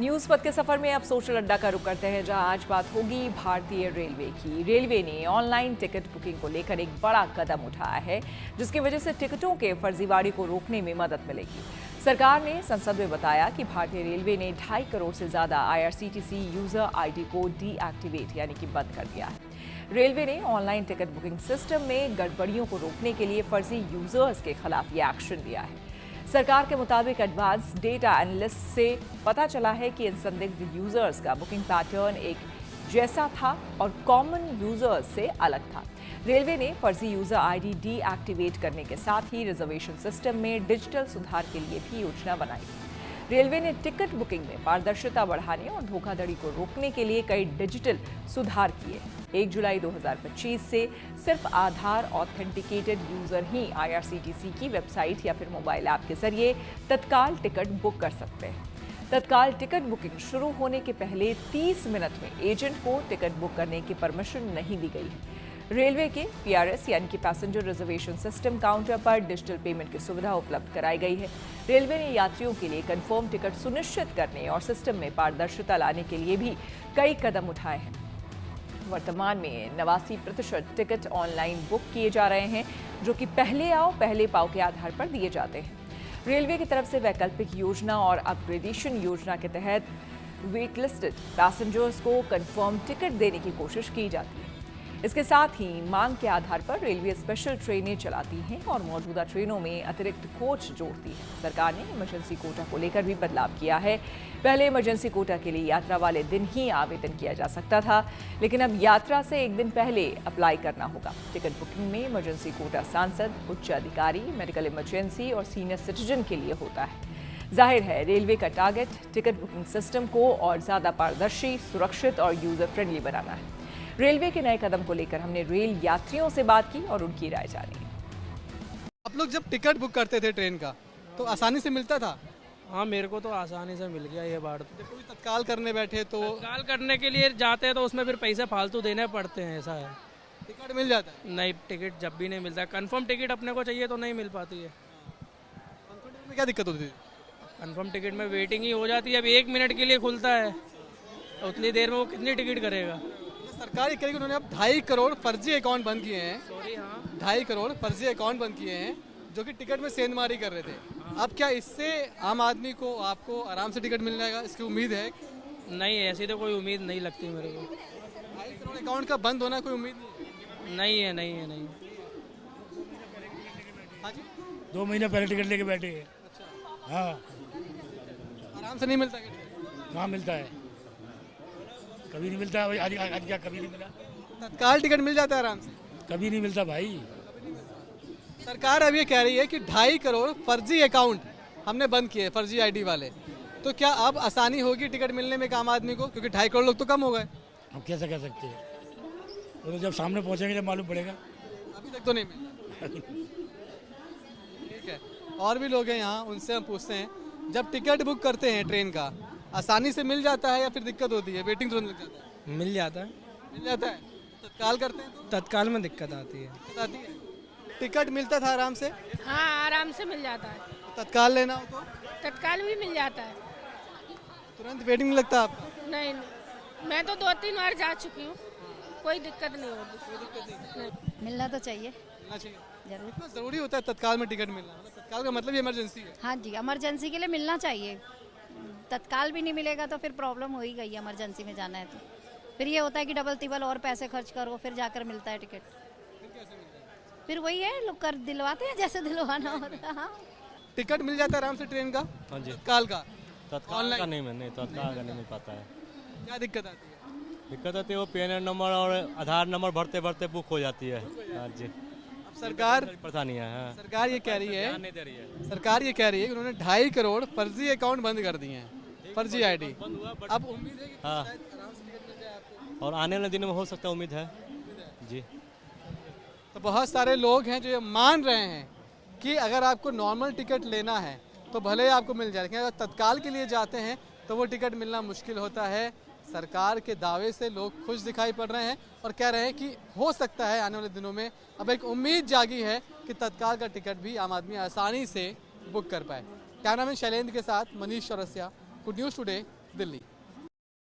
News पथ के सफर में अब सोशल अड्डा का रुख करते हैं, जहां आज बात होगी भारतीय रेलवे की। रेलवे ने ऑनलाइन टिकट बुकिंग को लेकर एक बड़ा कदम उठाया है, जिसकी वजह से टिकटों के फर्जीवाड़े को रोकने में मदद मिलेगी। सरकार ने संसद में बताया कि भारतीय रेलवे ने 2.5 करोड़ से ज्यादा IRCTC यूजर ID को डीएक्टिवेट यानी कि बंद कर दिया है। रेलवे ने ऑनलाइन टिकट बुकिंग सिस्टम में गड़बड़ियों को रोकने के लिए फर्जी यूजर्स के खिलाफ ये एक्शन लिया है। सरकार के मुताबिक एडवांस डेटा एनालिस्ट से पता चला है कि इन संदिग्ध यूजर्स का बुकिंग पैटर्न एक जैसा था और कॉमन यूजर्स से अलग था। रेलवे ने फर्जी यूजर ID डीएक्टिवेट करने के साथ ही रिजर्वेशन सिस्टम में डिजिटल सुधार के लिए भी योजना बनाई। रेलवे ने टिकट बुकिंग में पारदर्शिता बढ़ाने और धोखाधड़ी को रोकने के लिए कई डिजिटल सुधार किए। 1 जुलाई 2025 से सिर्फ आधार ऑथेंटिकेटेड यूजर ही IRCTC की वेबसाइट या फिर मोबाइल ऐप के जरिए तत्काल टिकट बुक कर सकते हैं। तत्काल टिकट बुकिंग शुरू होने के पहले 30 मिनट में एजेंट को टिकट बुक करने की परमिशन नहीं दी गई है। रेलवे के PRS यानी कि पैसेंजर रिजर्वेशन सिस्टम काउंटर पर डिजिटल पेमेंट की सुविधा उपलब्ध कराई गई है। रेलवे ने यात्रियों के लिए कंफर्म टिकट सुनिश्चित करने और सिस्टम में पारदर्शिता लाने के लिए भी कई कदम उठाए हैं। वर्तमान में 89% टिकट ऑनलाइन बुक किए जा रहे हैं, जो कि पहले आओ पहले पाओ के आधार पर दिए जाते हैं। रेलवे की तरफ से वैकल्पिक योजना और अपग्रेडेशन योजना के तहत वेट लिस्टेड पैसेंजर्स को कंफर्म टिकट देने की कोशिश की जाती है। इसके साथ ही मांग के आधार पर रेलवे स्पेशल ट्रेनें चलाती हैं और मौजूदा ट्रेनों में अतिरिक्त कोच जोड़ती है। सरकार ने इमरजेंसी कोटा को लेकर भी बदलाव किया है। पहले इमरजेंसी कोटा के लिए यात्रा वाले दिन ही आवेदन किया जा सकता था, लेकिन अब यात्रा से एक दिन पहले अप्लाई करना होगा। टिकट बुकिंग में इमरजेंसी कोटा सांसद, उच्च अधिकारी, मेडिकल इमरजेंसी और सीनियर सिटीजन के लिए होता है। जाहिर है, रेलवे का टारगेट टिकट बुकिंग सिस्टम को और ज़्यादा पारदर्शी, सुरक्षित और यूजर फ्रेंडली बनाना है। रेलवे के नए कदम को लेकर हमने रेल यात्रियों से बात की और उनकी राय जानी। आप लोग जब टिकट बुक करते थे ट्रेन का तो आसानी से मिलता था? हाँ, मेरे को तो आसानी से मिल गया ये बार। जब कोई तत्काल करने बैठे तो तत्काल करने के लिए जाते हैं तो उसमें फिर पैसे फालतू देने पड़ते हैं, ऐसा है। टिकट मिल जाता है? नहीं, टिकट जब भी नहीं मिलता है। कंफर्म टिकट अपने को चाहिए तो नहीं मिल पाती है। कंफर्टेबल में क्या दिक्कत होती थी? कंफर्म टिकट में वेटिंग ही हो जाती है। अब 1 मिनट के लिए खुलता है, उतनी देर में वो कितनी टिकट करेगा। सरकार ये करेगी, उन्होंने अब 2.5 करोड़ फर्जी अकाउंट बंद किए हैं। सॉरी, हाँ, 2.5 करोड़ फर्जी अकाउंट बंद किए हैं जो कि टिकट में सेंधमारी कर रहे थे। अब क्या इससे आम आदमी को, आपको आराम से टिकट मिल जाएगा, इसकी उम्मीद है? नहीं, ऐसी तो कोई उम्मीद नहीं लगती मेरे को। 2.5 करोड़ अकाउंट का बंद होना कोई उम्मीद नहीं है, नहीं है, नहीं। हाँ जी, 2 महीने पहले टिकट लेके बैठे हैं। हाँ, आराम से नहीं मिलता टिकट? कहाँ मिलता है, कभी नहीं मिलता। आज क्या कभी नहीं मिला? तत्काल टिकट मिल जाता है आराम से? कभी नहीं मिलता भाई। सरकार अब ये कह रही है कि 2.5 करोड़ फर्जी अकाउंट हमने बंद किए, फर्जी ID वाले। तो क्या अब आसानी होगी टिकट मिलने में एक आम आदमी को, क्योंकि 2.5 करोड़ लोग तो कम हो गए? हम कैसे कह सकते हैं, तो जब सामने पहुंचेंगे जब मालूम पड़ेगा। अभी तक तो नहीं मिला। ठीक है, और भी लोग हैं यहाँ, उनसे हम पूछते हैं, जब टिकट बुक करते हैं ट्रेन का आसानी से मिल जाता है या फिर दिक्कत होती है, वेटिंग जोन लग जाता है? मिल जाता है। मिल जाता है। तत्काल करते हैं तो तत्काल में दिक्कत आती है। दिक्कत आती है? टिकट मिलता था आराम से? हाँ, आराम से मिल जाता है। तत्काल लेना हो तो तत्काल भी मिल जाता है। तुरंत वेटिंग नहीं लगता आपका? नहीं, मैं तो 2-3 बार जा चुकी हूँ, कोई दिक्कत नहीं होती। नहीं। मिलना तो चाहिए, मिलना चाहिए। जरूर। इतना जरूरी होता है तत्काल में टिकट मिलना? मतलब तत्काल का मतलब इमरजेंसी है। हाँ जी, इमरजेंसी के लिए मिलना चाहिए। तत्काल भी नहीं मिलेगा तो फिर प्रॉब्लम हो ही गई। इमरजेंसी में जाना है तो फिर ये होता है कि डबल तिबल और पैसे खर्च करो, फिर जाकर मिलता है टिकट। फिर वही है, लोग कर दिलवाते हैं जैसे दिलवाना होता है। हाँ, टिकट मिल जाता है आराम से ट्रेन का? हाँ जी, तत्काल का? तत्काल का नहीं, तत्काल का नहीं मिल पाता है। क्या दिक्कत आती है? दिक्कत आती है वो PN नंबर और आधार नंबर भरते भरते बुक हो जाती है। हाँ जी, अब सरकार परेशानी है। हाँ, सरकार ये कह रही है, ध्यान नहीं दे रही है। सरकार ये कह रही है कि उन्होंने 2.5 करोड़ फर्जी अकाउंट बंद कर दिए हैं, फर्जी ID। बंद हुआ, बट अब उम्मीद है कि हाँ, शायद आराम से टिकट मिल जाए आपको। और आने वाले दिनों में हो सकता है, उम्मीद है जी। तो बहुत सारे लोग हैं जो ये मान रहे हैं कि अगर आपको नॉर्मल टिकट लेना है तो भले ही आपको मिल जाए, लेकिन अगर तत्काल के लिए जाते हैं तो वो टिकट मिलना मुश्किल होता है। सरकार के दावे से लोग खुश दिखाई पड़ रहे हैं और कह रहे हैं कि हो सकता है आने वाले दिनों में अब एक उम्मीद जागी है कि तत्काल का टिकट भी आम आदमी आसानी से बुक कर पाए। कैमरामैन शैलेंद्र के साथ Manish Chaurasia, good news today, Delhi.